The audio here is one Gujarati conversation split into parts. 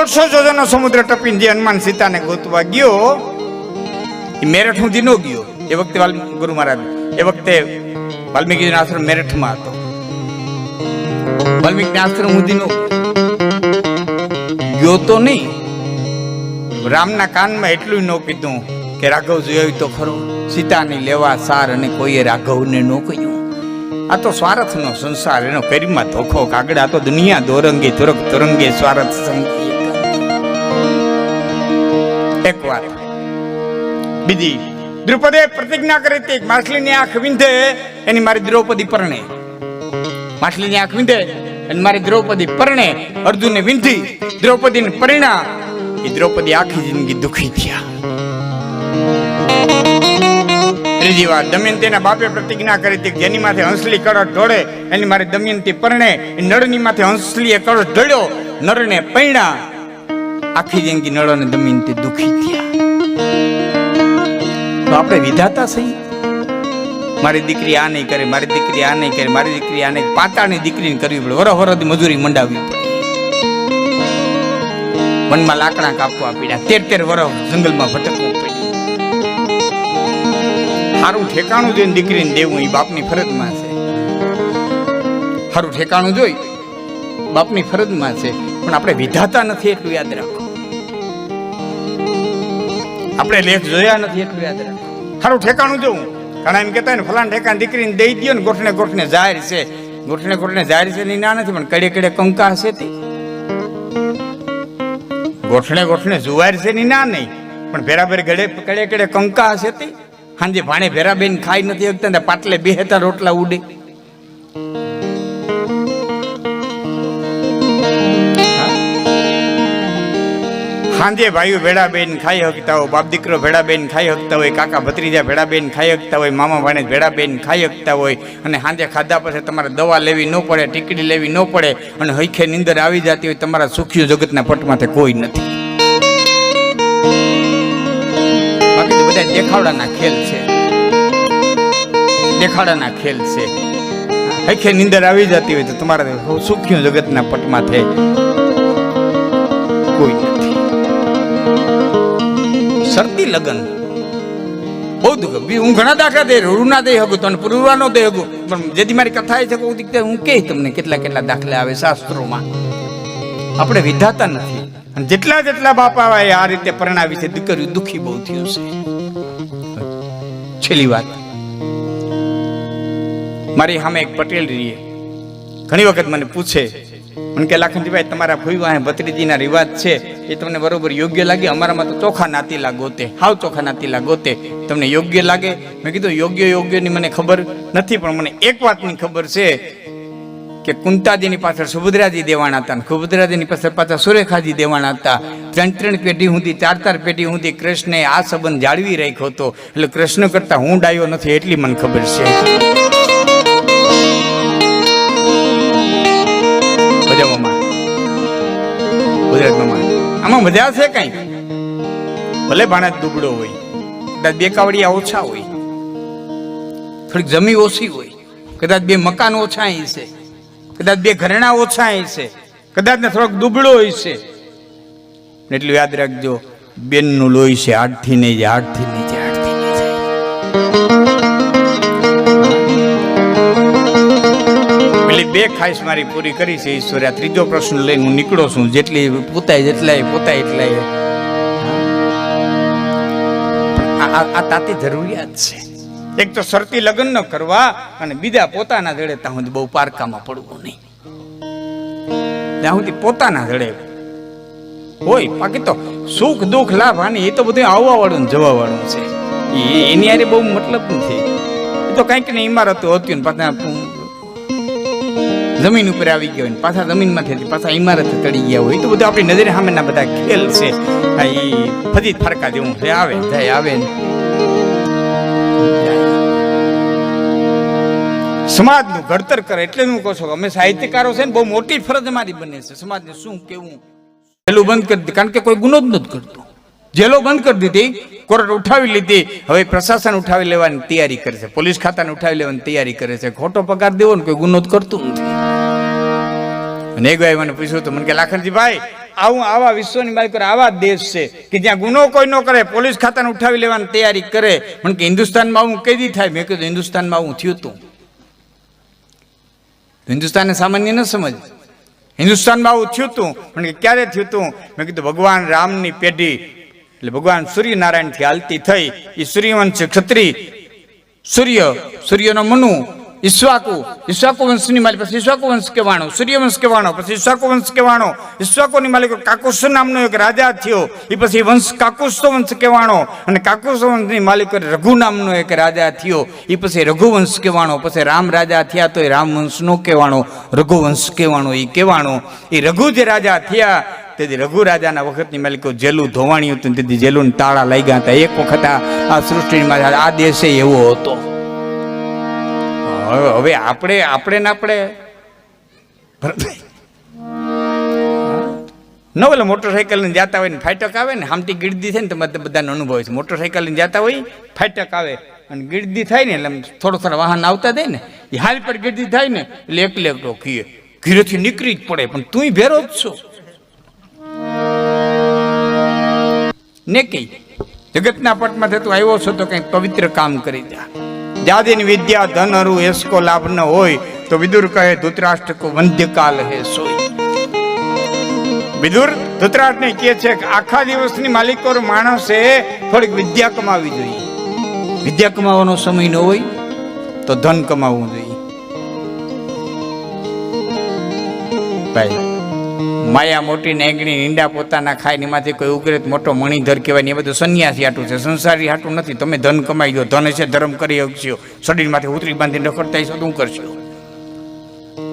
1.5 જોજનનો સમુદ્ર ટપીને જે હનુમાન સીતાને ગોતવા ગયો એ મેરઠ સુધી ન ગયો. એ વખતે ગુરુ મહારાજ એ વખતે વાલ્મીકીનો આશ્રમ મેરઠમાં હતો. વાલ્મીકી આશ્રમ સુધી નો ગયો તો નહીં. રામના કાનમાં એટલું ન કીધું કે રાઘવ જોયું તો ખરો, સીતાને લેવા સાર અને કોઈએ રાઘવને ન કહ્યું. આ તો સ્વાર્થનો સંસાર, એનો કરીમાં ધોખો કાગડા. આ તો દુનિયા દોરંગી તુરક તુરંગે સ્વાર્થ સંગી. એક વાત બીજી, દ્રુપદે પ્રતિજ્ઞા કરી હતી માછલીની આંખ વિંધે એની મારી દ્રૌપદી પરણે. માછલીની આંખ વિંધે અને મારી દ્રૌપદી પરણે. અર્જુને વિંધી, દ્રૌપદીને પરિણા. એ દ્રૌપદી આખી જિંદગી દુખી થયા. ત્રીજી વાત, દમયંતીના બાપે પ્રતિજ્ઞા કરી હતી જેની માથે હંસલી કળશ ઢોળે એની મારી દમયંતી પરણે. નળની માથે હંસલીએ કળશ ઢળ્યો, નળને પૈણા. આખી જિંદગી નળ અને દમયંતી દુખી થયા. તો આપણે વિધાતા સહી. મારી દીકરી આ નહીં કરે, મારી દીકરી આ નહીં કરે, મારી દીકરી આ નહીં. પાતાની દીકરીને કરવી પડે, વરહવરથી મજૂરી મંડાવવી પડે. વનમાં લાકડા કાપવા પડ્યા, 13 વર્ષ જંગલમાં ભટકવું પડ્યું. સારું ઠેકાણું જોઈને દીકરીને દેવું એ બાપની ફરજમાં છે. સારું ઠેકાણું જોઈ બાપની ફરજમાં છે. પણ આપણે વિધાતા નથી એટલું યાદ રાખો. આપણે લેખ જોયા નથી એટલું યાદ રાખો. સારું ઠેકાણું જોવું. ઘણા એમ કહેતા હોય ને ફલાણ ઠેકાણ દીકરીને દઈ દો ને, ગોઠને ગોઠને જાહેર છે. ગોઠને ગોઠને જાહેર છે ની ના નથી, પણ કડે કડે કંકા હશે તે. ગોઠણે ગોઠણે જુવાર છે ની ના નહીં, પણ ભેરાભેર કડે કડે કંકા હશે તે. હાંજે ભાણે ભેરાબેન ખાઈ નથી શકતા, પાટલે બેહેતા રોટલા ઉડે. હાંજે ભાઈઓ ભેડાબેન ખાઈ શકતા હોય, બાપ દીકરો ભેડાબેન ખાઈ શકતા હોય, કાકા ભત્રીજા ભેડાબેન ખાઈ શકતા હોય, મામા ભાણે ભેડાબેન ખાઈ શકતા હોય. અને હાંજે ખાધા પછી તમારે દવા લેવી ન પડે, ટીકડી લેવી ન પડે, અને હૈખે નીંદર આવી જતી હોય. તમારા સુખીઓ જગતના પટમાંથી કોઈ નથી. બાકી તો બધા દેખાવડાના ખેલ છે, દેખાડાના ખેલ છે. હૈખે નીંદર આવી જતી હોય તો તમારા સુખીઓ જગતના પટમાંથી કોઈ નથી. શરતી લગન બહુ દુઃખ. હું ઘણા દાખલા દે રૂ ના દઈ શકું, તને પૂરવા ન દઈ શકું, પણ જેથી મારી કથા છે હું કહે તમને કેટલા કેટલા દાખલા આવે શાસ્ત્રોમાં. આપણે વિધાતા નથી. અને જેટલા જેટલા બાપા આવે આ રીતે પરણાવી છે દીકરીઓ દુઃખી બહુ થયું છે. છેલ્લી વાત, મારી સામે એક પટેલ રહીએ, ઘણી વખત મને પૂછે, મને કે લાખનજીભાઈ તમારા ભોઈવા ભત્રીજીના રિવાજ છે એ તમને બરોબર યોગ્ય લાગે? અમારામાં તો ચોખા નાતીલા ગોતે, હાવ ચોખા નાતીલા ગોતે, તમને યોગ્ય લાગે? મેં કીધું યોગ્યની મને ખબર નથી, પણ મને એક વાતની ખબર છે કે કુંતાજીની પાછળ સુભદ્રાજી દેવાના હતા, સુભદ્રાજીની પાછળ પાછા સુરેખાજી દેવાના હતા. 3 પેઢી સુધી 4 પેઢી સુધી કૃષ્ણે આ સંબંધ જાળવી રાખ્યો હતો. એટલે કૃષ્ણ કરતા હું ડાયો નથી એટલી મને ખબર છે. આમાં મજા છે કઈ? ભલે ભાણા દુબળો હોય, કદાચ 2 કાવડિયા ઓછા હોય, થોડીક જમી ઓછી હોય, કદાચ 2 મકાન ઓછા છે, કદાચ 2 ઘરેણા ઓછા છે, કદાચ ને થોડોક દુબળો હોય છે. એટલું યાદ રાખજો, બેનનું લોહી છે હાડથી નહીં જાય, હાડથી નહીં જાય, હાડથી નહીં જાય. પેલી 2 ખાઈશ મારી પૂરી કરી છે ઈશ્વરે. 3જો પ્રશ્ન લઈને હું નીકળો છું. જેટલી પોતાય એટલાય આ તાતી જરૂરિયાત છે. એક તો શરતી લગ્ન ન કરવા, અને બીજા પોતાના જડે ત્યાં સુધી બહુ પારકામાં પડવું નહીં. ત્યાં સુધી પોતાના જડે હોય. બાકી તો સુખ દુઃખ લાભ હાનિ એ તો બધું આવવા વાળું ને જવા વાળું છે. એની યારે બહુ મતલબ નથી. એ તો કઈક ને ઇમારતો હતી ને પાછા જમીન ઉપર આવી ગયા હોય, પાછા જમીનમાંથી પાછા ઇમારત ચડી ગયા હોય. તો બધું આપણી નજરે સામેના બધા ખેલ છે. એ ફજી ફરકા જેવું છે, આવે જાય આવે. સમાજનું ઘડતર કરે. એટલે હું કહું છું અમે સાહિત્યકારો છે ને બહુ મોટી ફરજ અમારી બને છે સમાજને શું કેવું. જેલો બંધ કરી દીધી, કારણ કે કોઈ ગુનો જ નથી કરતો. જેલો બંધ કરી દીધી, કોર્ટ ઉઠાવી લીધી. હવે પ્રશાસન ઉઠાવી લેવાની તૈયારી કરે છે, પોલીસ ખાતાને ઉઠાવી લેવાની તૈયારી કરે છે. ખોટો પગાર દેવો ને કોઈ ગુનો જ કરતું નથી. અને એક ભાઈ મને પૂછ્યું તો મને કે લાખનજીભાઈ આવા વિશ્વની માલિકો આવા દેશ છે કે જ્યાં ગુનો કોઈ ન કરે, પોલીસ ખાતાને ઉઠાવી લેવાની તૈયારી કરે. પણ કે હિન્દુસ્તાનમાં આવું કઈ દી થાય? મેં કીધું હિન્દુસ્તાનમાં આવું થયું હતું. હિન્દુસ્તાનને સામાન્ય ન સમજ. હિન્દુસ્તાનમાં આવું થયું હતું. પણ કે ક્યારે થયું હતું? મેં કીધું ભગવાન રામની પેઢી એટલે ભગવાન સૂર્યનારાયણથી હાલતી થઈ. એ સૂર્યવંશ ક્ષત્રિય, સૂર્યનો મનુ, ઈશ્વાકુ વંશની માલિક, પછી ઈશ્વાકુ વંશ કહેવાનો, સૂર્યવંશ કહેવાનો, પછી ઈશ્વાકુ વંશ કહેવાનો. ઈશ્વાકુની માલિક કાકુસ્થ નામનો એક રાજા થયો. એ પછી વંશ કાકુસ્થ વંશ કહેવાનો. અને કાકુસ્થ વંશની માલિક રઘુ નામનો એક રાજા થયો. એ પછી રઘુવંશ કહેવાનો. પછી રામ રાજા થયા તો એ રામ વંશ નો કહેવાનો, રઘુવંશ કહેવાનો. એ કહેવાનો એ રઘુ જે રાજા થયા તેથી રઘુ રાજાના વખતની માલિકો જેલું ધોવાણી હતું, તેથી જેલું તાળા લઈ ગયા હતા. એક વખત આ સૃષ્ટિમાં આ દેશે એવો હતો. હવે આપણે ન બોલે મોટરસાઇકલ ને જતા હોય ને ફાટક આવે ને હામટી ગીડદી થાય ને તો બધાનો અનુભવ છે. મોટરસાઇકલ ને જતા હોય ફાટક આવે અને ગીડદી થાય ને એટલે થોડા વાહન આવતા જાય ને એ હાલ પર ગીડદી થાય ને એટલે એકલે એકલો ઘીરેથી નીકળી જ પડે. પણ તું ભેરો જ છો ને કઈ જગતના પટમાં તું આવ્યો છો તો કંઈક પવિત્ર કામ કરી દે. જાદિન વિદ્યા ધન અરુ એસકો લાભ ન હોય તો વિદુર કહે ધૃતરાષ્ટ્ર કો વંધ્યકાલ હે સોઈ. વિદુર ધૃતરાષ્ટ્રને કહે છે કે આખા દિવસની માલિકો માણસે થોડીક વિદ્યા કમાવી જોઈએ. વિદ્યા કમાવાનો સમય ન હોય તો ધન કમાવવું જોઈએ. ભાઈ માયા મોટી નેંગણી ઈંડા પોતાના ખાય એમાંથી કોઈ ઉગ્રેત મોટો મણિધર કહેવાય ને એ બધું સંન્યાસી હાટું છે, સંસારી હાટું નથી. તમે ધન કમાઈ દો, ધન છે ધર્મ કરી શકશો, શરીરમાંથી ઉતરી બાંધીને રખડતા હશો શું કરશો?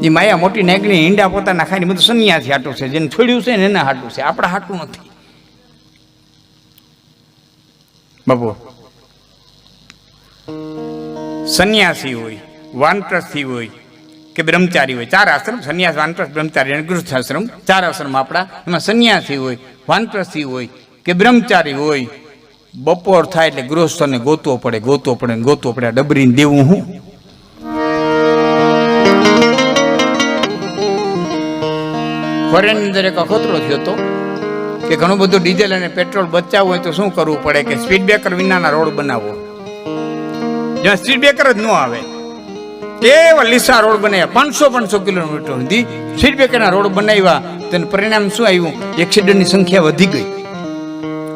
એ માયા મોટી નેંગણી ઈંડા પોતાના ખાય ને બધું સંન્યાસી હાટું છે. જેને છોડ્યું છે ને એના હાટું છે, આપણા હાટું નથી. બાબુ સંન્યાસી હોય, વાનપ્રસ્થી હોય કે બ્રહ્મચારી હોય, 4 આશ્રમ સંન્યાસ, વાનપ્રસ્થ, બ્રહ્મચારી અને ગૃહસ્થાશ્રમ 4 આશ્રમ આપણા. એમાં સંન્યાસી હોય, વાનપ્રસ્થી હોય કે બ્રહ્મચારી હોય, બપોર થાય એટલે ગૃહસ્થને ગોતવો પડે. ડબરીને દેવું હું? ફોરેનની અંદર એક અખતરો થયો હતો કે ઘણું બધું ડીઝલ અને પેટ્રોલ બચાવવું હોય તો શું કરવું પડે કે સ્પીડ બ્રેકર વિનાના રોડ બનાવવો. જ્યાં સ્પીડ બ્રેકર જ ન આવે એવા લીસા રોડ બનાવ્યા. 500 કિલોમીટર સુધી સ્પીડ બ્રેકરના રોડ બનાવ્યા. તેનું પરિણામ શું આવ્યું? એક્સિડન્ટની સંખ્યા વધી ગઈ.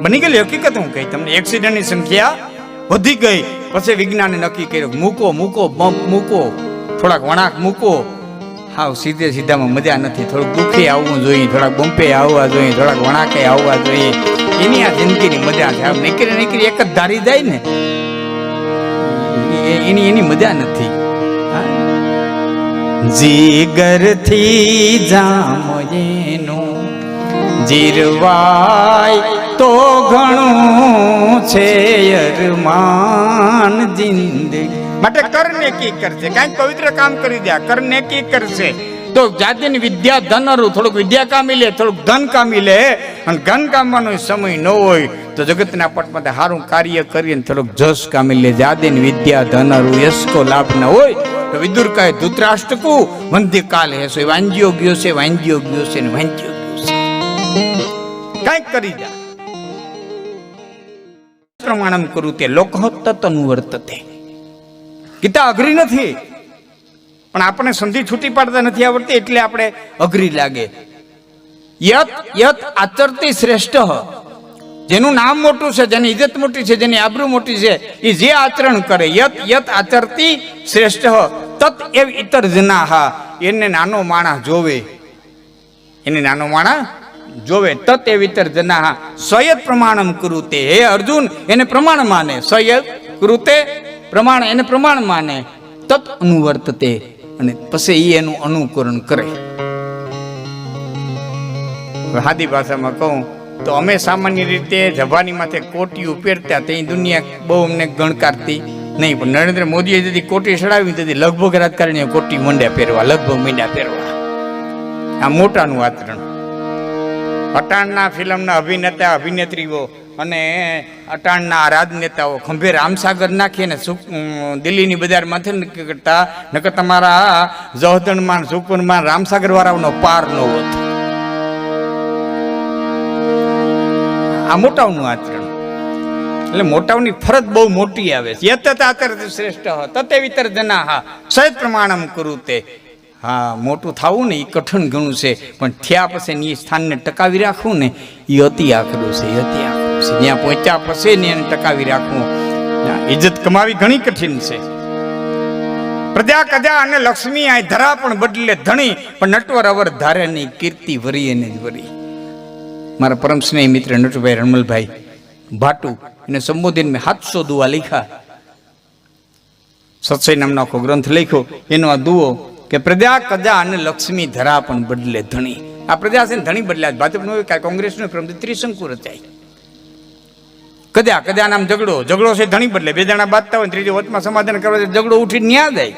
બની ગયેલી હકીકત હું કહી તમને, એક્સિડન્ટની સંખ્યા વધી ગઈ. પછી વિજ્ઞાને નક્કી કર્યું મૂકો બમ્પ મૂકો, થોડાક વણાક મૂકો. હાવ સીધામાં મજા નથી. થોડુંક દુઃખે આવવું જોઈએ, થોડાક બમ્પે આવવા જોઈએ, થોડાક વણાકે આવવા જોઈએ. એની આ જિંદગીની મજા છે. નીકળી એક જ ધારી જાય ને એની મજા નથી. જીગરથી જામયેનું જીરવાય તો ઘણું છે અરમાન જિંદગી માટે કરને કી કરશે. કાંઈક પવિત્ર કામ કરી દે, કરને કી કરશે. તો જાતિની વિદ્યા ધન અરુ, થોડુંક વિદ્યા કામી લે, થોડુંક ધન કામી લે. અને ધન કામવાનો સમય ન હોય તો જગતના પટમાં સારું કાર્ય કરીને થોડુંક જસ કામી લે. જાતિની વિદ્યા ધન અરુ યશકો લાભ ન હોય તો વિદુર કહે ધૃતરાષ્ટ્રકુ વંધ્યકાલ હે સોઈ. વાંજ્યો ગયો છે ને વાંજ્યો ગયો છે. કંઈક કરી દે. પ્રમાણમ કરું તે લોક તનુવર્તતે. ગીતા અઘરી નથી પણ આપણને સંધિ છૂટી પાડતા નથી આવડતી એટલે આપણે અઘરી લાગે. યત આચરતી શ્રેષ્ઠ, જેનું નામ મોટું છે, જેની ઇજ્જત મોટી છે, જેની આબરૂ મોટી છે, એ જે આચરણ કરે. યત આચરતી શ્રેષ્ઠ તત એવ ઇતર જનાહા. એને નાનો માણસ જોવે, તત એવ ઇતર જનાહા સ્વયત પ્રમાણમ કરુતે. હે અર્જુન, એને પ્રમાણ માને. સ્વયત કૃતે પ્રમાણ, એને પ્રમાણ માને. તત અનુવર્તતે, અને પછી એનું અનુકરણ કરે. સાદી ભાષામાં કહું તો અમે સામાન્ય રીતે જભાની માથે કોટી પહેરતા તે દુનિયા બહુ અમને ગણકારતી નહીં. પણ નરેન્દ્ર મોદીએ જેથી કોટી ચડાવી તેથી લગભગ રાજકારણીઓ કોટી મંડ્યા પહેરવા, આ મોટાનું આચરણ. અટાણના ફિલ્મના અભિનેતા અભિનેત્રીઓ અને અટાણના રાજનેતાઓ ખંભે રામસાગર નાખીને દિલ્હીની બજારમાંથી નક્કી કરતા, નકર તમારા જહદણમાં સુકુનમાં રામસાગર વાળાનો પાર ન હોત. આ મોટાઓનું આચરણ. એટલે મોટાઓની ફરજ બહુ મોટી આવે છે. યતતાતર શ્રેષ્ઠ તતે વિતર જનાહ સહજ પ્રમાણમ કુરુતે. હા, મોટું થવું ને એ કઠણ ઘણું છે, પણ થયા પછી એ સ્થાનને ટકાવી રાખવું ને એ અતિ આકરું છે, અતિ આકરું છે. ત્યાં પહોંચ્યા પછી ને એને ટકાવી રાખવું, ઇજ્જત કમાવી ઘણી કઠિન છે. પ્રજા કજા અને લક્ષ્મી આ ધરા પણ બદલે ધણી, પણ નટવર અવર ધારે નહીં કીર્તિ વરી એને જ વરી. મારા પરમ સ્નેહી મિત્ર નટુભાઈ રણમલભાઈ ભાટુ એને સંબોધન મેં 700 દુઆ લખ્યા. સત્સય નામનો આખો ગ્રંથ લખ્યો. એનો આ દુઓ કે પ્રજા કજા અને લક્ષ્મી ધરા પણ બદલે ધણી. આ પ્રજા છે ને ધણી બદલ્યા. ભાજપનો હોય કે કોંગ્રેસનો ત્રિશંકુ રચાય. કજા કજા નામ ઝઘડો, ઝઘડો છે ધણી બદલે. બે જણા બાંધતા હોય, ત્રીજો વચમાં સમાધાન કરવા ઝઘડો ઉઠીને ન્યા જાય.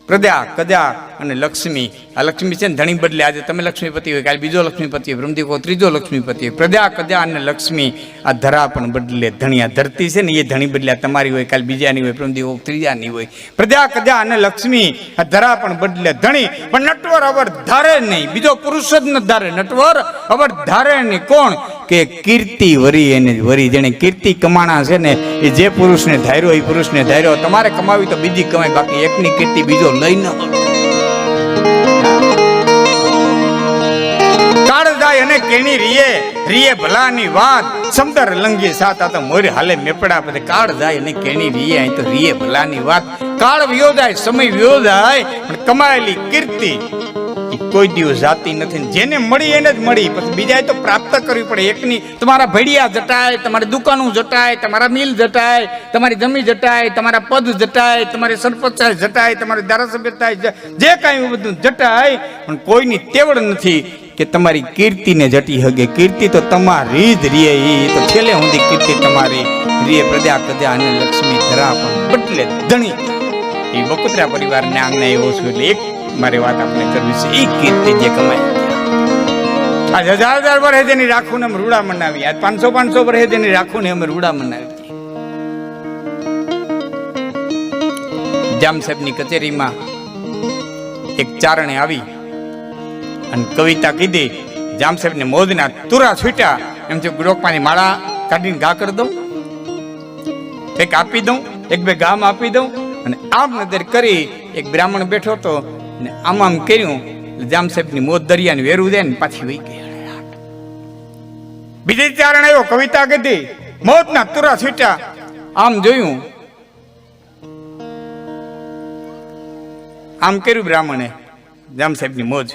પ્રજા કજા અને લક્ષ્મી. આ લક્ષ્મી છે ને ધણી બદલે. આજે તમે લક્ષ્મીપતિ હોય, કાલે બીજો લક્ષ્મીપતિ હોય, બ્રહ્મદેવ કો ત્રીજો લક્ષ્મીપતિ હોય. પ્રજા કજા અને લક્ષ્મી આ ધરા પણ બદલે ધણી. આ ધરતી છે ને એ ધણી બદલ્યા. તમારી હોય, કાલે બીજાની હોય, બ્રહ્મદેવ ત્રીજાની હોય. પ્રજા કજા અને લક્ષ્મી આ ધરા પણ બદલે ધણી, પણ નટવર અવર ધારે નહીં. બીજો પુરુષ જ ન ધારે. નટવર અવર ધારે નહીં. કોણ? કે કીર્તિ વરી એને વરી. જેને કીર્તિ કમાણા છે ને એ જે પુરુષને ધાર્યો એ પુરુષને ધાર્યો. તમારે કમાવી તો બીજી કમાય, બાકી એકની કીર્તિ બીજો લઈ ન. કાળ જાય અને કેણી રીએ રીએ ભલાની વાત સમદર લંગી સાત. આ તો મોર હાલે મેપડા પછી કાળ જાય અને કેણી રીએ. અહીં તો રીએ ભલાની વાત. કાળ વિયો જાય, સમય વિયો જાય, પણ કમાયેલી કીર્તિ કોઈ દિવસ જાતી નથી. જેને મળી એને જ મળી, પછી બીજાએ તો પ્રાપ્ત કરવી પડે. એકની તમારા ભડિયા જટાય, તમારી દુકાનો જટાય, તમારા મિલ જટાય, તમારી જમી જટાય, તમારા પદ જટાય, તમારી સરપંચ જટાય, તમારી ધારાસભ્ય જટાય, જે કાંઈ બધું જટાય, પણ કોઈની તેવડ નથી કે તમારી કીર્તિને જટી હગે. કીર્તિ તો તમારી જ રીએ. એ તો છેલ્લે સુધી કીર્તિ તમારી રીએ. પ્રજા કજા અને લક્ષ્મી ધરા પણ બદલે ધણી. એ બકુતરા પરિવારને આંગણે એવો છું. એટલે એક મારી વાત આપણે કરવી છે. એ કીર્તિ જે કમાય, આજ 1000 વર્ષ જેની રાખું ને અમે રૂડા મનાવી, આજ 500 વર્ષ જેની રાખું ને અમે રૂડા મનાવી. જામ સાહેબની કચેરીમાં એક ચારણે આવી અને કવિતા કીધી. જામ સાહેબને મોજના તુરા છૂટ્યા. એમ છે ગુડોકમાંની માળા કાઢીને ઘા કરી દઉં, એક આપી દઉં, એક બે ગામ આપી દઉં. અને આમ નજર કરી એક બ્રાહ્મણ બેઠો હતો ને આમ આમ કર્યું. જામ સાહેબની મોત દરિયાને વેરું જાય ને પાછી વહી ગઈ. બીજી ચારણ આવ્યો, કવિતા કીધી, મોતના તુરા છૂટ્યા. આમ જોયું, આમ કર્યું બ્રાહ્મણે. જામ સાહેબની મોજ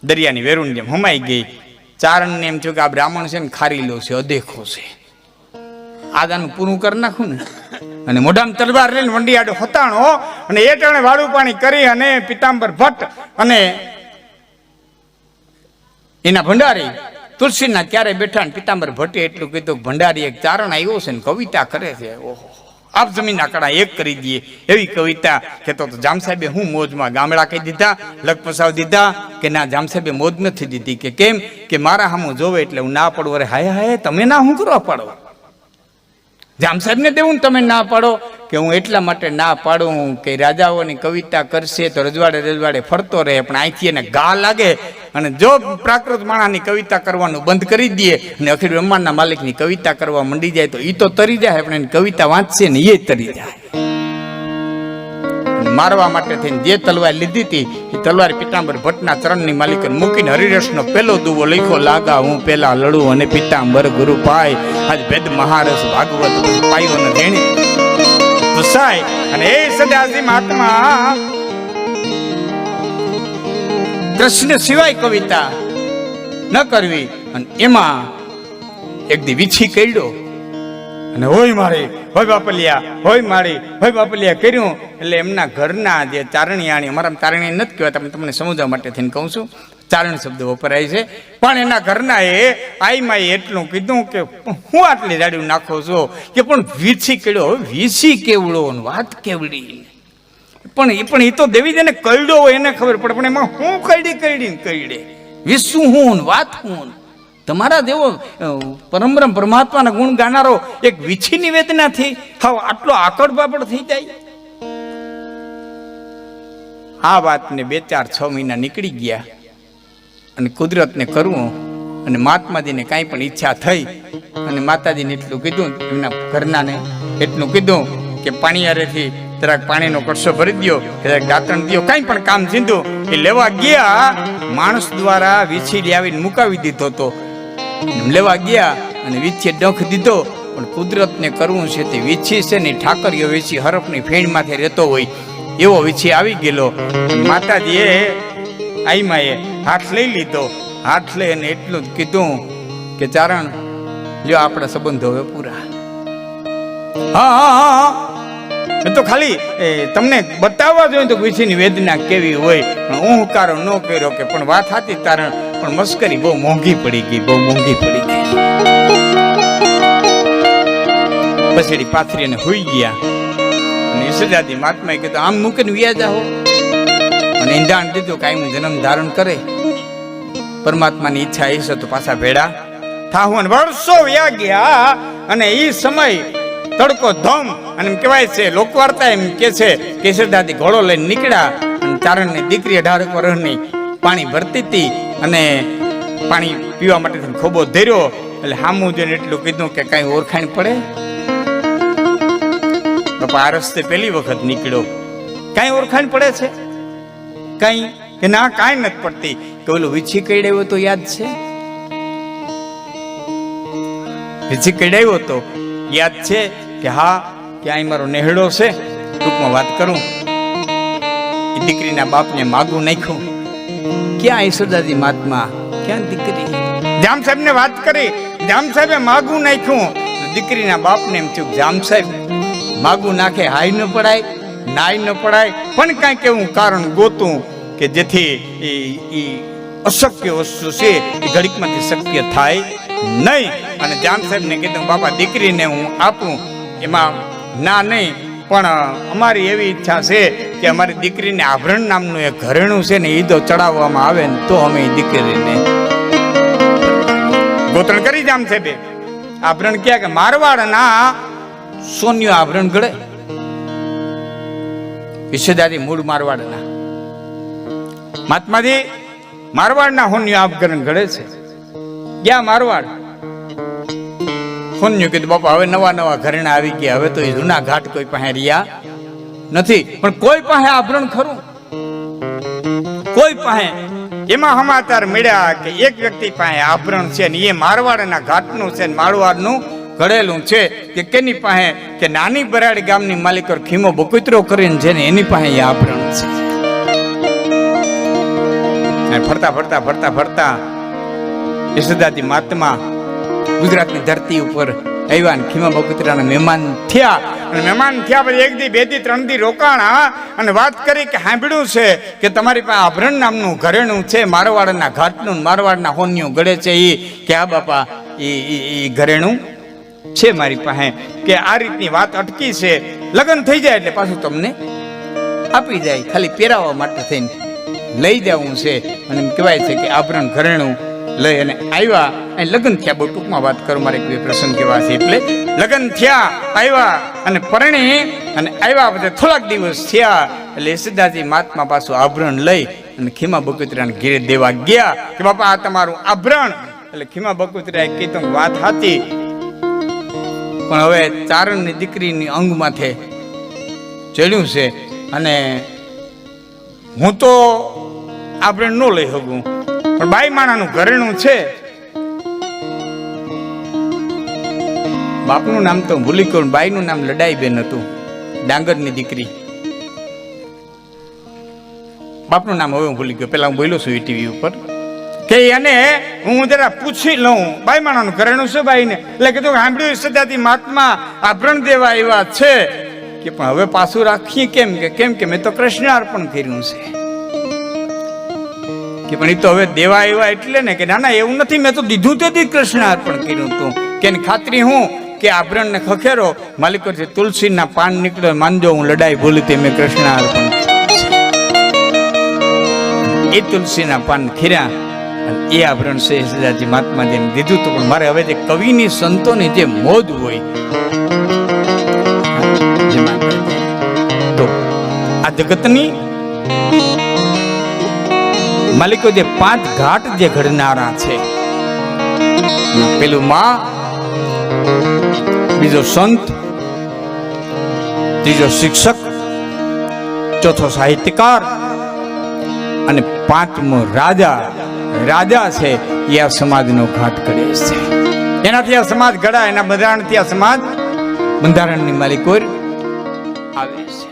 દરિયાની વેરુની જેમ હમાઈ ગઈ. ચારણને એમ થયું કે આ બ્રાહ્મણ છે ને ખારીલો છે, અદેખો છે, આદાનું પૂરું કરી નાખું ને. અને મોઢામાં તલવાર લઈને વંડિયાડો હતાણો અને એ ટાણે વાળું પાણી કરી અને પિતાંબર ભટ્ટ અને એના ભંડારી તુલસીના ક્યારે બેઠા. પિતાંબર ભટ્ટે એટલું કીધું, ભંડારી એક ચારણ આવ્યો છે ને કવિતા કરે છે, ઓહો આપ જમીન આંકડા એક કરી દઈએ એવી કવિતા કહેતો. તો જામ સાહેબે હું મોજમાં ગામડા કહી દીધા, લગપસાવ દીધા કે ના. જામ સાહેબે મોજ નથી દીધી. કે કેમ? કે મારા સામું જોવે એટલે હું ના પડું. અરે હાય હાય, તમે ના હું કરવા પાડો? જામ સાહેબને દેવું તમે ના પાડો? કે હું એટલા માટે ના પાડું કે રાજાઓની કવિતા કરશે તો રજવાડે રજવાડે ફરતો રહે, પણ અહીંથી એને ઘા લાગે. અને જો પ્રાકૃત માણસની કવિતા કરવાનું બંધ કરી દે અને અખિલ બ્રહ્માંડના માલિકની કવિતા કરવા મંડી જાય તો એ તો તરી જાય, પણ એની કવિતા વાંચશે ને એ તરી જાય. મારવા માટે થઈને જે તલવાર લીધી હતી એ તલવાર પિતાંબર ભટ્ટના ચરણની માલિક મૂકીને હરિરસનો પેલો દુવો લખ્યો, લાગા હું પેલા લડું અને પિતાંબર ગુરુ પાય. આજ ભેદ મહારસ ભાગવત પાયો ને દેણી ભસાય. અને એ સદાજી મહાત્મા કૃષ્ણ સિવાય કવિતા ન કરવી. અને એમાં એક દી વીછી કર્યો અને હોય મારી હોય બાપલિયા હોય મારી હોય બાપલિયા કર્યું. એટલે એમના ઘરના જે ચારણિયાણી, અમારા ચારણી નથી કહેવાતા, તમને સમજવા માટે થઈને કહું છું, ચારણ શબ્દ વપરાય છે. પણ એના ઘરના એ આઈમાં એટલું કીધું કે હું આટલી જાડ્યું નાખો છો કે પણ વીછી કર્યો. વીછી કેવડો વાત કેવડી. પણ એ તો દેવીજીને કઈડો હોય એને ખબર પડે, પણ એમાં હું કઈડે વિશું હું વાત હું. તમારા જેવો પરમબ્રહ્મ પરમાત્માના ગુણ ગાનારો એક વીછી નિવેદનાથી હવે આટલો આકડ બાપડ થઈ જાય. આ વાતને 2-4-6 મહિના નીકળી ગયા અને કુદરતને કરવું અને મહાત્માજીને કાંઈ પણ ઈચ્છા થઈ અને માતાજીને એટલું કીધું, એમના ઘરનાને એટલું કીધું કે પાણીયારેથી જરાક પાણીનો કળશો ભરી દો, જરાક દાંતણ દો, કાંઈ પણ કામ ચીંધું એ લેવા ગયા. માણસ દ્વારા વીછી લાવીને મુકાવી દીધો હતો. લેવા ગયા અને વીછીએ ડંખ દીધો, પણ કુદરતને કરવું છે તે વીછી છે ને ઠાકરીઓ વીછી હરફની ફેણમાંથી રહેતો હોય એવો વીછી આવી ગયેલો. માતાજીએ આઈમાએ હાથ લઈ લીધો. હાથ લઈ અને એટલું જ કીધું કે ચારણ જો આપણા સંબંધો હવે પૂરા. હા હા હા એ તો ખાલી તમને બતાવવા જોઈએ તો વીછીની વેદના કેવી હોય. ઊંહકારો ન કર્યો કે પણ વાત હતી તારણ, પણ મસ્કરી બહુ મોંઘી પડી ગઈ, બહુ મોંઘી પડી ગઈ. પછેડી પાથરીને હોઈ ગયા. અને ઈશ્વરદાદી મહાત્માએ કીધું આમ મૂકીને વ્યા જાઓ. અને ઈંધાણ દીધું કાંઈ જન્મ ધારણ કરે, પરમાત્માની ઈચ્છા એ છે તો પાછા ભેડા થાવું. અને વર્ષો વ્યા ગયા. અને એ સમય તડકો ધમ અને એમ કહેવાય છે, લોકવાર્તા એમ કે છે કે ઈશ્વરદાદી ઘોડો લઈને નીકળ્યા અને ચારણની દીકરી 18 વર્ષની પાણી ભરતી હતી અને પાણી પીવા માટે ખોબો ધર્યો. એટલે હામું જોઈને એટલું કીધું કે કાંઈ ઓળખાણ પડે? બાપા આ રસ્તે પહેલી વખત નીકળ્યો, કાંઈ ઓળખાણ પડે છે? કાંઈ કે ના કાંઈ નથી પડતી. કે ઓલું વીછી કઈડાવ્યો તો યાદ છે? વીછી કઈડાવ્યો તો યાદ છે કે હા, કે અહીં મારો નેહડો છે. ટૂંકમાં વાત કરું, એ દીકરીના બાપને માગું નાખ્યું. ક્યાં ઈશ્વરદાદી મહાત્મા, ક્યાં દીકરી? જામ સાહેબને વાત કરી, જામ સાહેબે માગું નાખ્યું. દીકરીના બાપને એમ થયું જામ સાહેબ માગું નાખે હાઈ ન પડાય, નાઈ ન પડાય, પણ કાંઈક એવું કારણ ગોતું કે જેથી એ અશક્ય વસ્તુ છે એ ઘડીકમાંથી શક્ય થાય નહીં. અને જામ સાહેબને કીધું બાપા દીકરીને હું આપું, એમાં ના નહીં, પણ અમારી એવી ઈચ્છા છે કે અમારી દીકરીને આભરણ નામનું એક ઘરેણું છે ને એ તો ચડાવવામાં આવે ને તો અમે દીકરીને ગોતણ કરી. જામ સાહેબે આભરણ ક્યાં કે મારવાડના સોન્યું આભરણ ઘડે. ઈશ્વરદાદી મૂળ મારવાડના, મહાત્માજી મારવાડના સોન્યું આભરણ ઘડે છે. ક્યાં મારવાડ? સોન્યું કીધું બાપા હવે નવા નવા ઘરેણા આવી ગયા, હવે તો એ જૂના ઘાટ કોઈ પાસે રહ્યા નથી, પણ કોઈ પાસે આભરણ ખરું? કોઈ પાસે? એમાં સમાચાર મળ્યા કે એક વ્યક્તિ પાસે આભરણ છે ને એ મારવાડના ઘાટનું છે ને મારવાડનું ઘડેલું છે. કે કેની પાસે? કે નાની બરાડી ગામની માલિકો ખીમો બકુતરો કરીને છે ને એની પાસે એ આભરણ છે. ફરતા ફરતા ફરતા ફરતા ઈશ્વરદાદી મહાત્મા ગુજરાતની ધરતી ઉપર આવ્યા ને ખીમા બકુતરાના મહેમાન થયા. અને મહેમાન થયા પછી 1 દી 2 દી 3 દી રોકાણા અને વાત કરી કે સાંભળ્યું છે કે તમારી પાસે આભરણ નામનું ઘરેણું છે, મારવાડના ઘાટનું, મારવાડના હોન્યું ગળે છે. એ કે હા બાપા એ ઘરેણું છે મારી પાસે. કે આ રીતની વાત અટકી છે, લગ્ન થઈ જાય એટલે પાછું તમને આપી જાય, ખાલી પહેરાવવા માટે થઈને લઈ જવું છે. અને એમ કહેવાય છે કે આભરણ ઘરેણું લઈ અને આવ્યા. અહીં લગ્ન થયા, બહુ ટૂંકમાં વાત કરું, મારે એક પ્રસંગ કહેવા છે. એટલે લગ્ન થયા, આવ્યા અને પરણી અને આવ્યા પછી થોડાક દિવસ થયા એટલે ઈશ્વરદાજી મહાત્મા પાછું આભરણ લઈ અને ખીમા બકુતરાને ઘેરે દેવા ગયા કે બાપા આ તમારું આભરણ. એટલે ખીમા બકુતરાએ કીધું વાત હતી, પણ હવે ચારણની દીકરીની અંગ માથે ચડ્યું છે અને હું તો આભરણ ન લઈ શકું, પણ બાઈ માણાનું ઘરેણું છે. બાપનું નામ તો ભૂલી ગયો, બાઈનું નામ લડાઈ બેન હતું, ડાંગરની દીકરી. બાપનું નામ હવે હું ભૂલી ગયો, પેલા હું બોલ્યો છું ટીવી ઉપર કે એને હું જરા પૂછી લઉં બાઈ માણાનું ઘરેણું છે બાઈને. એટલે કીધું સાંભળ્યું ઈશ્વરદાદી મહાત્મા આભરણ દેવા એવા છે. કે પણ હવે પાછું રાખીએ કેમ? કે કેમ કે મેં તો કૃષ્ણ અર્પણ કર્યું છે. કે પણ એ તો હવે દેવા આવ્યા એટલે ને કે ના ના એવું નથી, મેં તો દીધું તો કૃષ્ણ અર્પણ કર્યું હતું. કે એની ખાતરી હું કે આભરણ ને ખખેરો માલિકો છે, તુલસીના પાન નીકળે માનજો હું લડાઈ ભૂલી તે મેં કૃષ્ણ અર્પણ. એ તુલસીના પાન ખીર્યા અને એ આભરણ છે ઈશ્વરદાજી મહાત્માજીને દીધું હતું. પણ મારે હવે જે કવિની સંતોની જે મોજ હોય તો આ જગતની માલિકો જે 5 ઘાટ જે ઘડનારા છે પેલું માં, બીજો સંત, ત્રીજો શિક્ષક, ચોથો સાહિત્યકાર અને પાંચમો રાજા. રાજા છે એ આ સમાજનો ઘાટ કરે છે. એનાથી આ સમાજ ઘડાય, એના બંધારણથી આ સમાજ બંધારણની માલિકો આવે છે.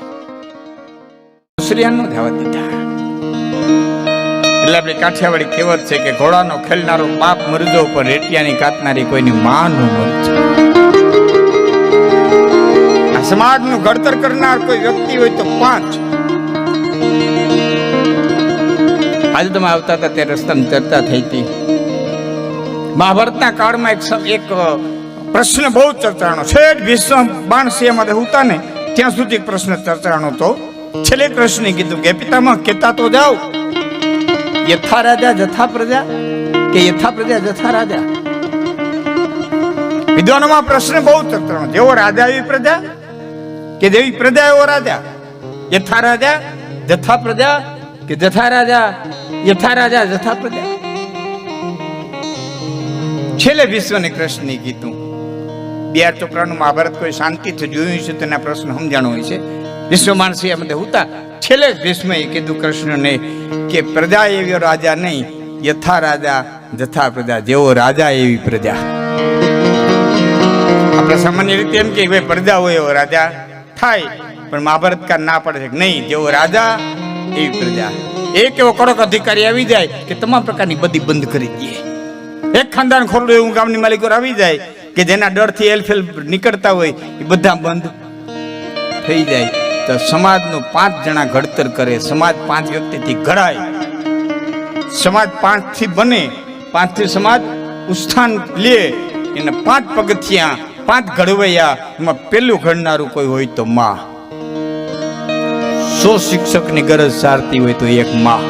દુસરિયાનો જવા દીધા. એટલે આપણે કાઠિયાવાડી કહેવત છે કે ઘોડાનો ખેલનારો બાપ મરજો પર રેટિયાની કાતનારી કોઈની માં નું મરજો. આ સમાજનું ઘડતર કરનાર કોઈ વ્યક્તિ હોય તો 5. આજે તમે આવતા હતા તે રસ્તામાં ચર્ચા થઈ હતી. મહાભારતના કાળમાં એક પ્રશ્ન બહુ ચર્ચાનો છે. ભીષ્મ બાણસિંહમાં હતા ને ત્યાં સુધી પ્રશ્ન ચર્ચાનો હતો. છેલ્લે કૃષ્ણે કીધું કે પિતામહ કહેતા તો જાઓ, યથા રાજા જથા પ્રજા કે યથા પ્રજા જથા રાજા. વિદ્વાનોમાં પ્રશ્ન બહુ ચર્ચાનો. જેવો રાજા એવી પ્રજા કે જેવી પ્રજા એવો રાજા. યથા રાજા જથા પ્રજા કે જથા રાજા યથા રાજા જથા પ્રજા. છેલ્લે વિશ્વને કૃષ્ણે કીધું. 2 ચોપડાનું મહાભારત કોઈ શાંતિથી જોયું છે તેના પ્રશ્ન સમજાણો હોય છે. વિશ્વ માણસી એમાં હતા. છેલ્લે ભીષ્મએ કીધું કૃષ્ણને કે પ્રજા એવી રાજા નહીં, યથા રાજા જથા પ્રજા. જેવો રાજા એવી પ્રજા. આપણે સામાન્ય રીતે એમ કે ભાઈ પ્રજા હોય એવો રાજા થાય, પણ મહાભારતકાર ના પડે છે કે નહીં, જેવો રાજા એવી પ્રજા. એક એવો કડક અધિકારી આવી જાય કે તમામ પ્રકારની બધી બંધ કરી દે. એક ખાનદાન ખોરડું એવું ગામની માલિકો આવી જાય કે જેના ડરથી એલફેલ નીકળતા હોય એ બધા બંધ થઈ જાય. તો સમાજનું 5 જણા ઘડતર કરે. સમાજ 5 વ્યક્તિથી ઘડાય. સમાજ 5 થી બને. 5 થી સમાજ ઉત્થાન લે. એના 5 પગથિયા, 5 ઘડવૈયા. એમાં પેલું ઘડનારું કોઈ હોય તો માં. 100 શિક્ષકની ગરજ સારતી હોય તો એક માં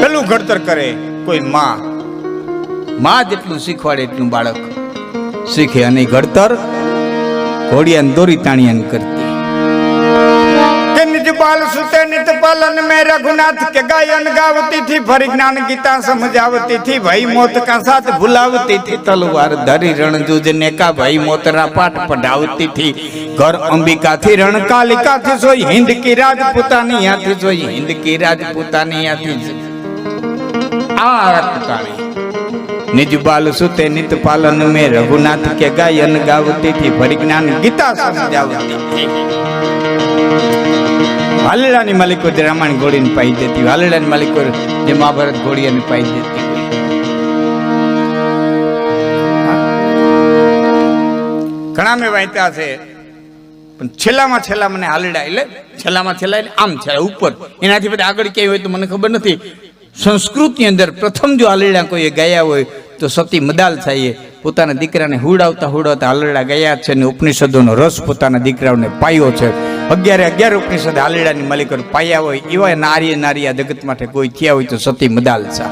પેલું ઘડતર કરે કોઈ માં. માં જેટલું શીખવાડે એટલું બાળક શીખે. અને ઘડતર ઘોડિયાને દોરી તાણિયાને કરતી. કે નિજ બાલ સુતે નિત પાલન મેં રઘુનાથ કે ગાયન ગાવતી थी, भरी ज्ञान गीता समझावती थी, भाई मौत का साथ भुलावती थी, तलवार धरी रण जूझने का भाई मोतरा पाठ पढ़ावती थी, घर अंबिका थी रण कालिका थी, सोई हिंद की राजपुतानी थी, सोई हिंद की राजपुतानी थी. निज बाल सुते नित पालन में रघुनाथ के गायन गावती थी, भरी ज्ञान गीता समझावती थी. હાલડાની માલિકો જે રામાયણ ઘોડીને પાઈ દેતી, હાલડાની માલિકો જે મહાભારત ઘોડીને પાઈ દેતી. ઘણા મેં વાંચ્યા છે, પણ છેલ્લામાં છેલ્લા મને હાલડા એટલે છેલ્લામાં છેલ્લા એટલે આમ છેલ્લા ઉપર, એનાથી બધા આગળ ક્યાંય હોય તો મને ખબર નથી. સંસ્કૃતની અંદર પ્રથમ જો હાલડા કોઈએ ગાયા હોય તો સતી મદાલસાઈએ પોતાના દીકરાને હુડાવતા હુડાવતા હાલડા ગાયા છે, અને ઉપનિષદોનો રસ પોતાના દીકરાઓને પાયો છે. 11 ઉપનિષદ હાલડાની માલિકો પાયા હોય એવા નારી આ જગત માટે કોઈ થયા હોય તો સતી મદાલસા.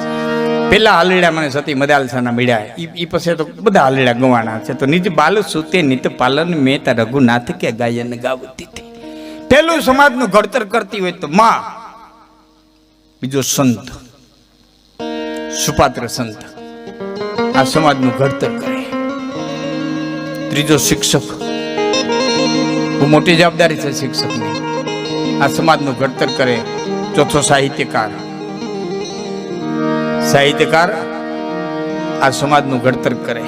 પેલા હાલડા મને સતી મદાલસાના મળ્યા, એ પછી તો બધા હાલડા ગવાના છે. તો નિજ બાલ સુતે નિત પાલન મેં તા રઘુનાથ કે ગાયન ગાવતી હતી. પેલું સમાજનું ઘડતર કરતી હોય તો માં, બીજો સંત, સુપાત્ર સંત આ સમાજનું ઘડતર કરે, ત્રીજો શિક્ષક, બહુ મોટી જવાબદારી છે શિક્ષકની, આ સમાજનું ઘડતર કરે, ચોથો સાહિત્યકાર આ સમાજનું ઘડતર કરે.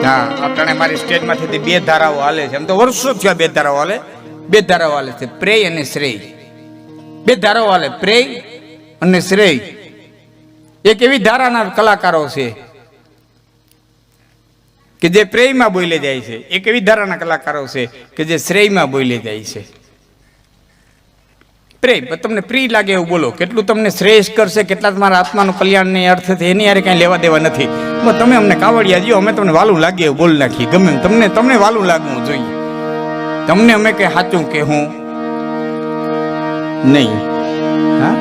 હા, અટાણે મારી સ્ટેજમાંથી 2 ધારાઓ હાલે છે, એમ તો વર્ષો થયા 2 ધારાઓ હાલે, 2 ધારાઓ હાલે છે, પ્રેય અને શ્રેય. 2 ધારાઓ હાલે, પ્રેય અને શ્રેય. એક એવી ધારાના કલાકારો છે કે જે પ્રેયમાં બોલે જાય છે, એક એવી ધારાના કલાકારો છે કે જે શ્રેયમાં બોલે જાય છે. પ્રેય તમને પ્રિય લાગે એવું બોલો, કેટલું તમને શ્રેષ્ઠ કરશે, કેટલા તમારા આત્માનું કલ્યાણને અર્થ છે એની યારે કાંઈ લેવા દેવા નથી. તમે અમને કાવડિયા દો, અમે તમને વાલું લાગે એવું બોલ નાખીએ, ગમે તમને વાલું લાગવું જોઈએ. તમને અમે કઈ સાચું કે હું નહીં. હા,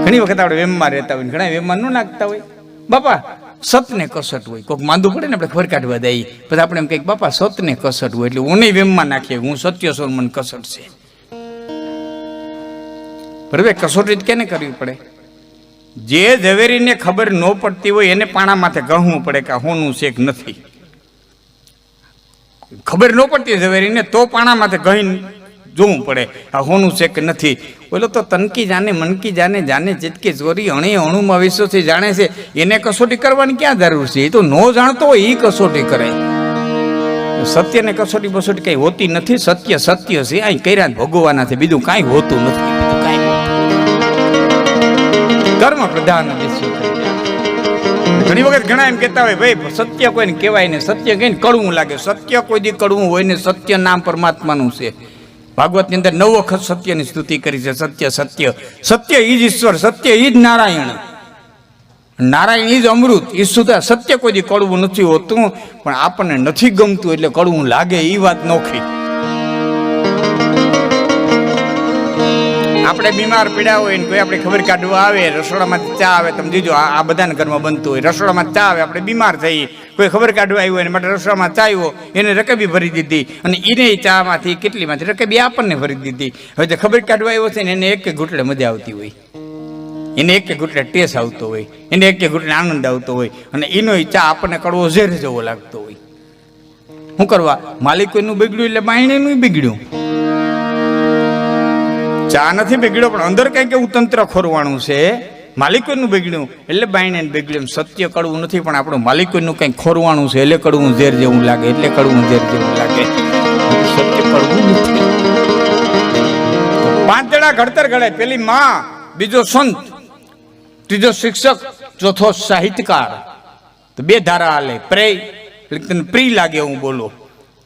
ઘણી વખત આપણે વેમમાં રહેતા હોય, ઘણા વેમમાં ન નાખતા હોય. બાપા સતને કસટ હોય, કોઈક માંદું પડે ને આપણે ખબર કાઢવા દઈએ, પછી આપણે એમ કહીએ બાપા સતને કસટ હોય, એટલે હું નહીં વેમમાં નાખીએ, હું સત્ય સોર મને કસટ છે. બરાબર, કસોટી કેને કરવી પડે? જે ઝવેરીને ખબર ન પડતી હોય એને પાણા માથે કહવું પડે કે હોનું છે કે નથી. ખબર ન પડતી ઝવેરીને તો પાણા માથે કહીને જોવું પડે આ હોનું છે કે નથી. બોલો તો તનકી જાને મનકી જાને જાને ચિતકી ચોરી અણે અણુમાં વિશ્વથી જાણે છે, એને કસોટી કરવાની ક્યાં જરૂર છે? એ તો ન જાણતો હોય એ કસોટી કરે. સત્યને કસોટી બસોટી કઈ હોતી નથી. સત્ય સત્ય છે, અહીં કર્યા ભોગવવાના છે, બીજું કાંઈ હોતું નથી. બીજું કાંઈ કર્મ પ્રધાન વિશ્વ. ઘણી વખત ઘણા એમ કહેતા હોય ભાઈ સત્ય કોઈને કહેવાય ને, સત્ય કહીને કડવું લાગે. સત્ય કોઈ દી કડવું હોય ને, સત્ય નામ પરમાત્માનું છે. ભાગવતની અંદર 9 વખત સત્યની સ્તુતિ કરી છે. સત્ય સત્ય સત્ય ઈ જ ઈશ્વર, સત્ય ઈ જ નારાયણ, નારાયણ ઈ જ અમૃત. એ સુધા સત્ય કોઈ દી કડવું નથી હોતું, પણ આપણને નથી ગમતું એટલે કડવું લાગે. એ વાત નોખી. આપણે બીમાર પીડા હોય ને કોઈ આપણે ખબર કાઢવા આવે, રસોડામાંથી ચા આવે, તમે જોજો આ બધાના ઘરમાં બનતું હોય. રસોડામાં ચા આવે, આપણે બીમાર થઈ, કોઈ ખબર કાઢવા આવ્યું હોય માટે રસોડામાં ચા આવ્યો, એને રકેબી ભરી દીધી અને એને ચામાંથી કેટલીમાંથી રકેબી આપણને ભરી દીધી. હવે જે ખબર કાઢવા આવ્યો છે ને એને એક ઘૂંટડે મજા આવતી હોય, એને એક ઘૂંટડે ટેસ્ટ આવતો હોય, એને એક ઘૂંટડે આનંદ આવતો હોય, અને એનો ચા આપણને કડવો ઝેર જેવો લાગતો હોય. શું કરવા? માલિકોનું બગડ્યું એટલે બાયણેનું બગડ્યું. ચા નથી બગડ્યો પણ અંદર કઈક એવું તંત્ર ખોરવાણું છે. માલિકોનું બગડ્યું એટલે બાયણે બગડ્યું. સત્ય કડવું નથી પણ આપણું માલિકોનું કંઈક ખોરવાણું છે એટલે કડવું ઝેર જેવું લાગે, એટલે કડવું ઝેર જેવું લાગે. સત્ય કડવું નથી. 5 જણા ઘડતર ઘડાય. પેલી માં, બીજો સંત, ત્રીજો શિક્ષક, ચોથો સાહિત્યકાર. તો 2 ધારા હાલે. પ્રેય એટલે તને પ્રિય લાગે હું બોલો,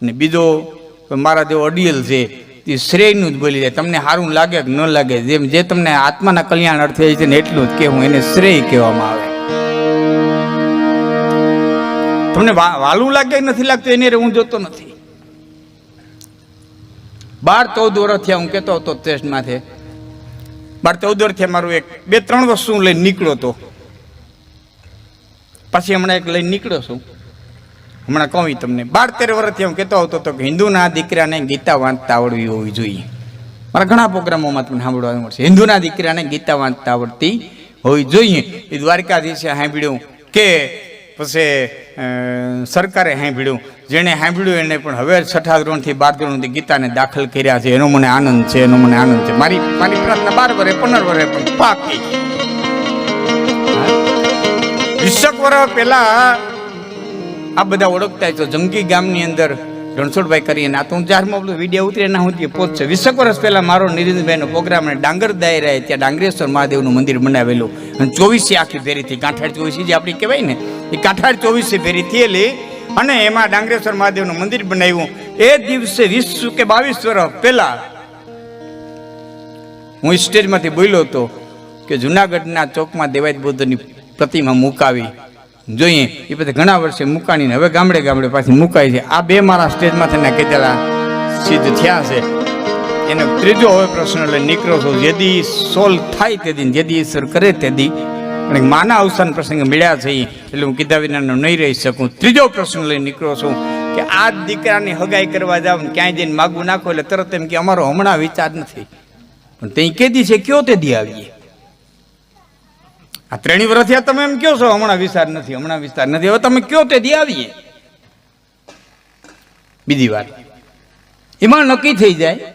ને બીજો મારા જેવો અડિયલ છે એ શ્રેયનું જ બોલી જાય. તમને સારું લાગે કે ન લાગે, જેમ જે તમને આત્માના કલ્યાણ અર્થે છે ને એટલું જ કહેવું, એને શ્રેય કહેવામાં આવે. તમને વાલું લાગે નથી લાગતું એને હું જોતો નથી. 12-14 વર્ષ થયા હું કહેતો હતો ટેસ્ટમાંથી. 12-14 વર્ષ થયા મારું 2-3 વસ્તુ લઈને નીકળ્યો હતો. પછી હમણાં એક લઈને નીકળ્યો છું. હમણાં કહું તમને 12-13 વર્ષથી હું કહેતો હતો કે હિન્દુના દીકરાને ગીતા વાંચતા આવડવી હોવી જોઈએ. મારા ઘણા પ્રોગ્રામોમાં તમને સાંભળવા મળશે. હિન્દુના દીકરાને ગીતા વાંચતા આવડતી હોવી જોઈએ. એ દ્વારકાધીશે સાંભળ્યું કે પછી સરકારે સાંભળ્યું, જેણે સાંભળ્યું એને પણ હવે 6ઠા ધોરણથી 12 ધોરણથી ગીતાને દાખલ કર્યા છે. એનો મને આનંદ છે, એનો મને આનંદ છે. મારી પ્રાર્થના 12 વર્ષે 15 વર્ષે પણ પાકી. 20 વર્ષ પહેલા આ બધા ઓળખતા તો જંગી ગામની અંદર રણછોડભાઈ કરીને આ તો હું 4મો વિડીયો ઉતરે ના હું પહોંચશે. 20 વર્ષ પહેલા મારો નિરીંદ્રભાઈનો પ્રોગ્રામ ડાંગર દાયરાએ ત્યાં ડાંગરેશ્વર મહાદેવનું મંદિર બનાવેલું અને 24 આખી ફેરી થઈ. કાંઠાળ 24 જે આપણી કહેવાય ને એ કાંઠાળ 24 ફેરી થયેલી અને એમાં ડાંગરેશ્વર મહાદેવનું મંદિર બનાવ્યું. એ દિવસે 20 કે 22 વર્ષ પહેલા હું સ્ટેજમાંથી બોલ્યો હતો કે જુનાગઢના ચોકમાં દેવાયત બુદ્ધની પ્રતિમા મુકાવી જોઈએ. એ પછી ઘણા વર્ષે મુકાણીને હવે ગામડે ગામડે પાછી મુકાય છે. આ 2 મારા સ્ટેજમાંથી કીધેલા સિદ્ધ થયા છે. એનો 3જો હવે પ્રશ્ન લઈને નીકળ્યો છું. જેદી સોલ્વ થાય તેદી, જેદી ઈશ્વર કરે તેદી, અને માના અવસાન પ્રસંગે મળ્યા છે એટલે હું કીધા વિનાનો નહીં રહી શકું. 3જો પ્રશ્ન લઈને નીકળ્યો છું કે આ દીકરાની હગાઈ કરવા જાવ ને ક્યાંય જઈને માગવું નાખો એટલે તરત એમ કે અમારો હમણાં વિચાર નથી, પણ તે કેદી છે કયો તેદી આવીએ. આ 3 વર્ષ થયા તમે એમ કહો છો હમણાં વિચાર નથી, હમણાં વિચાર નથી. હવે તમે કયો તે દી આવીએ. બીજી વાત એમાં નક્કી થઈ જાય,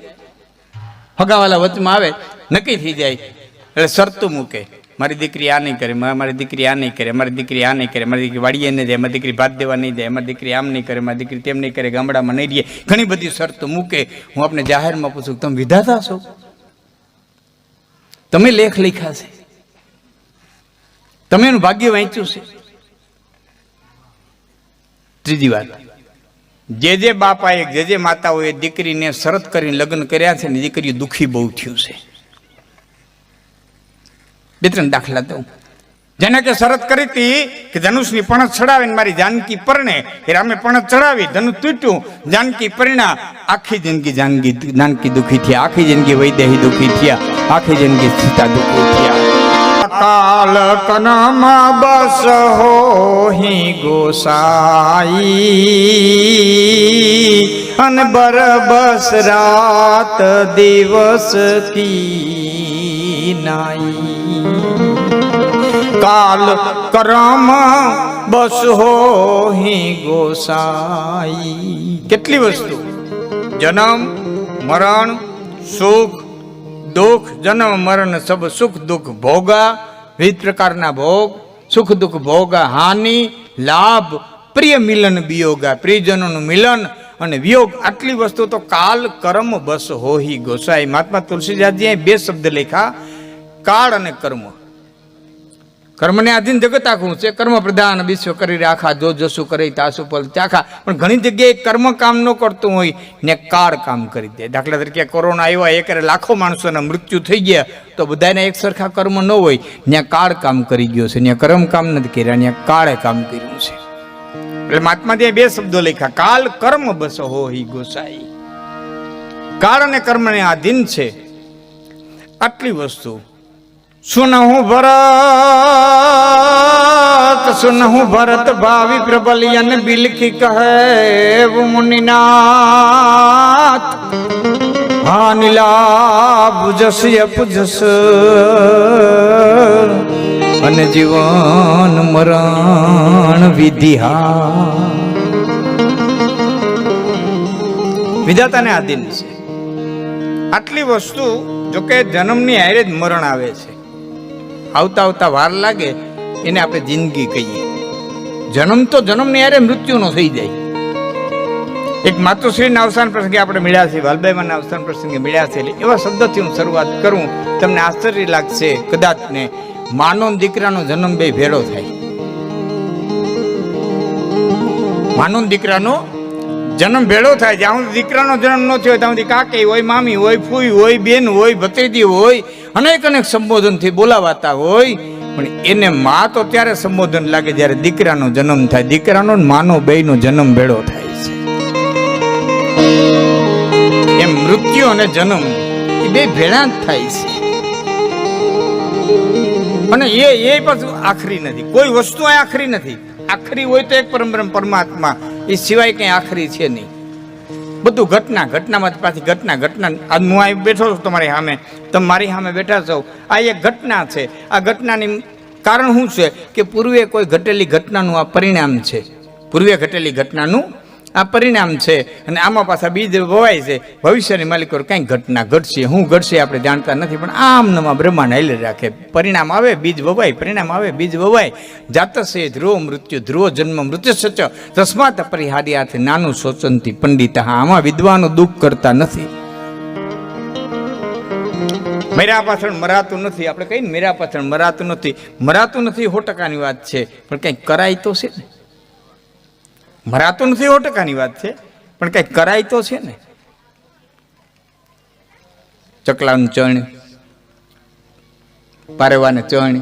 હગાવાલા વચમાં આવે નક્કી થઈ જાય એટલે શરતું મૂકે. મારી દીકરી આ નહીં કરે, મારી દીકરી આ નહીં કરે, મારી દીકરી આ નહીં કરે, મારી દીકરી વાડીએ નહીં જાય, મારી દીકરી ભાત દેવા નહીં જાય, મારી દીકરી આમ નહીં કરે, મારી દીકરી તેમ નહીં કરે, ગામડામાં નહીં રહીએ. ઘણી બધી શરતો મૂકે. હું આપને જાહેરમાં પૂછું તમે વિધાતા છો? તમે લેખ લખ્યા છે, તમે એનું ભાગ્ય વાંચ્યું છે? ત્રીજી વાત, જે બાપાએ જે માતાઓએ દીકરીને શરત કરીને લગ્ન કર્યા છે ને દીકરીઓ દુઃખી બહુ થયું છે. 2-3 દાખલા દઉં. જેને કે શરત કરી હતી કે ધનુષની પણત ચડાવીને મારી જાનકી પરણે, એ રામે પણત ચડાવી, ધનુષ તૂટ્યું, જાનકી પરિણા. આખી જિંદગી જાનકી દુઃખી થયા, આખી જિંદગી વૈદેહી દુઃખી થયા, આખી જિંદગી સીતા દુઃખી થયા. કાલ કનમાં બસ હોહી ગોસાઈ અને બરબસ રાત દિવસ કી નાઈ. કાલ કરમ બસ હોહી ગોસાઈ. કેટલી વસ્તુ, જન્મ મરણ સુખ દુઃખ, જન્મ મરણ સબ સુખ દુઃખ ભોગા, વિવિધ પ્રકારના ભોગ, સુખ દુઃખ ભોગા, હાનિ લાભ, પ્રિય મિલન વિયોગા, પ્રિયજનોનું મિલન અને વિયોગ, આટલી વસ્તુ તો કાલ કર્મ બસ હોહી ગોસાઈ. મહાત્મા તુલસીદાસજીએ બે શબ્દ લખ્યા, કાળ અને કર્મ. કર્મને આધીન જગત આખું છે, કર્મ પ્રધાન વિશ્વ કરી રાખા, જો જસુ કરે તાસુ પલ ચાખા. પણ ઘણી જગ્યાએ કર્મ કામ ન કરતું હોય ને કાળ કામ કરી દે. દાખલા તરીકે કોરોના આવ્યો, એક લાખો માણસોના મૃત્યુ થઈ ગયા, તો બધાને એક સરખા કર્મ ન હોય, ત્યાં કાળ કામ કરી ગયો છે, ત્યાં કર્મ કામ નથી કર્યા, ત્યાં કાળે કામ કર્યું છે. એટલે મહાત્માજીએ બે શબ્દો લખ્યા, કાલ કર્મ બસ હોહી ગોસાઈ. કાળ અને કર્મને આધીન છે આટલી વસ્તુ. સુનહું ભરત ભાવિ પ્રબલિયન બિલખી કહે મુનિનાથ, હાનિલાભ જસ અપજસ અને જીવન મરણ વિધિહા. વિધાતાને આધીન છે આટલી વસ્તુ. જોકે જન્મની હારે જ મરણ આવે છે, આવતા આવતા વાર લાગે એને આપણે જિંદગી કહીએ. જન્મ તો જન્મની હારે મૃત્યુનો થઈ જાય. એક માતુશ્રીના અવસાન પ્રસંગે આપણે મળ્યા છીએ, વાલબાઈમાના અવસાન પ્રસંગે મળ્યા છે. એવા શબ્દથી હું શરૂઆત કરું, તમને આશ્ચર્ય લાગશે કદાચ ને. માનો દીકરાનો જન્મ બે ભેળો થાય. માનો દીકરાનો જન્મ ભેળો થાય. જ્યાં દીકરાનો જન્મ ન થયો ત્યાં સુધી કાકી હોય, મામી હોય, ફૂઈ હોય, બેન હોય, ભત્રીજી હોય, અનેક સંબોધનથી બોલાવાતા હોય. પણ એને માં તો ત્યારે સંબોધન લાગે જ્યારે દીકરાનો જન્મ થાય. દીકરાનો માનો બેયનો જન્મ ભેળો થાય છે. એમ મૃત્યુ અને જન્મ એ બે ભેળા જ થાય છે. અને એ પાછું આખરી નથી. કોઈ વસ્તુ આખરી નથી. આખરી હોય તો એક પરમાત્મા, એ સિવાય કઈ આખરી છે નહીં. બધું ઘટનામાં પાછી ઘટના. આજ હું અહીં બેઠો છું તમારી સામે, તમે મારી સામે બેઠા છો, આ એક ઘટના છે. આ ઘટનાની કારણ શું છે કે પૂર્વે કોઈ ઘટેલી ઘટનાનું આ પરિણામ છે. પૂર્વે ઘટેલી ઘટનાનું આ પરિણામ છે. અને આમાં પાછા બીજ વવાય છે. ભવિષ્યની માલિકો કંઈક ઘટના ઘટશે, શું ઘટશે આપણે જાણતા નથી, પણ આમ નમા બ્રહ્માંડ હાલી રાખે. પરિણામ આવે બીજ વવાય, પરિણામ આવે બીજ વવાય. જાતસે ધ્રુવ મૃત્યુ ધ્રુવ જન્મ મૃત્યુ સચ તસ્માત પરિહાર્યાથી નાનું શોચંતી પંડિત. હા, આમાં વિદ્વાનો દુઃખ કરતા નથી. મેરા પાછળ મરાતું નથી. આપણે કહીએ મેરા પાછળ મરાતું નથી. મરાતું નથી 100%ની વાત છે, પણ કંઈક કરાય તો છે ને. મરાતું નથી 100%ની વાત છે, પણ કંઈક કરાય તો છે ને. ચકલાનું ચણ, પારેવાને ચણ,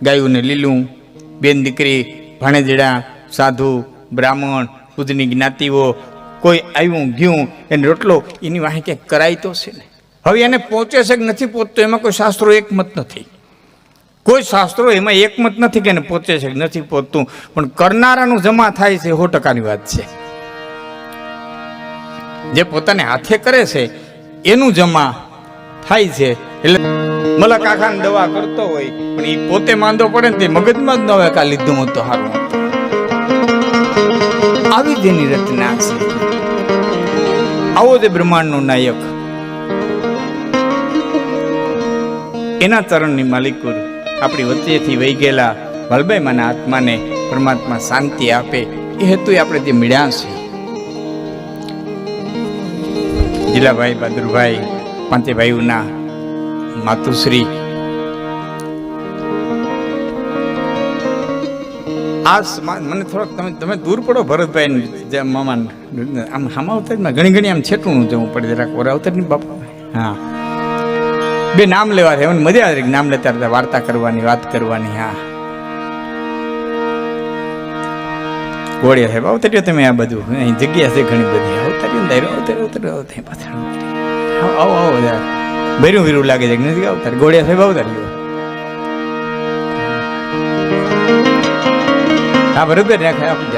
ગાયુંને લીલું, બેન દીકરી, ભાણેજડા, સાધુ, બ્રાહ્મણ, ખુદની જ્ઞાતિઓ, કોઈ આવ્યું ગયું એને રોટલો, એની વાહે ક્યાંક કરાય તો છે ને. હવે એને પહોંચે છે કે નથી પહોંચતો એમાં કોઈ શાસ્ત્રો એકમત નથી. કોઈ શાસ્ત્રો એમાં એકમત નથી કે એને પહોંચે છે કે નથી પહોંચતું, પણ કરનારાનું જમા થાય છે 100%ની વાત છે. જે પોતાને હાથે કરે છે એનું જમા થાય છે. એટલે મલક આખાને દવા કરતો હોય પણ એ પોતે માંદો પડે ને તે મગજમાં જ ન હોય કા લીધું હોત તો સારું. આવી જ એની રચના છે. આવો જ બ્રહ્માંડનો નાયક, એના ચરણની માલિકો આપણી વચ્ચેથી વહી ગયેલા વાલબાઈમાના આત્માને પરમાત્મા શાંતિ આપે એ હેતુ આપણે જે મળ્યા છે. જીલાભાઈ, બહાદુરભાઈ, પાંચે ભાઈઓના માતુશ્રી, મને થોડોક તમે દૂર પડો ભરતભાઈ મામા, આમ હામા અવતારમાં ઘણી આમ છેટું જવું પડે જરાક ઓર અવતારની બાપા. હા, બે નામ લેવા છે, મજા આવે નામ લેતા રહેતા, વાર્તા કરવાની, વાત કરવાની. હા, ગોળિયા સાહેબ અવતર્યો તમે. આ બધું અહીં જગ્યા છે ઘણી બધી. અવતર્યો પાછળ આવો ભેરું ભેરું લાગે છે નથી અવતાર. ગોળિયા સાહેબ અવતાર્યો. હા, બરોબર રાખે આપણે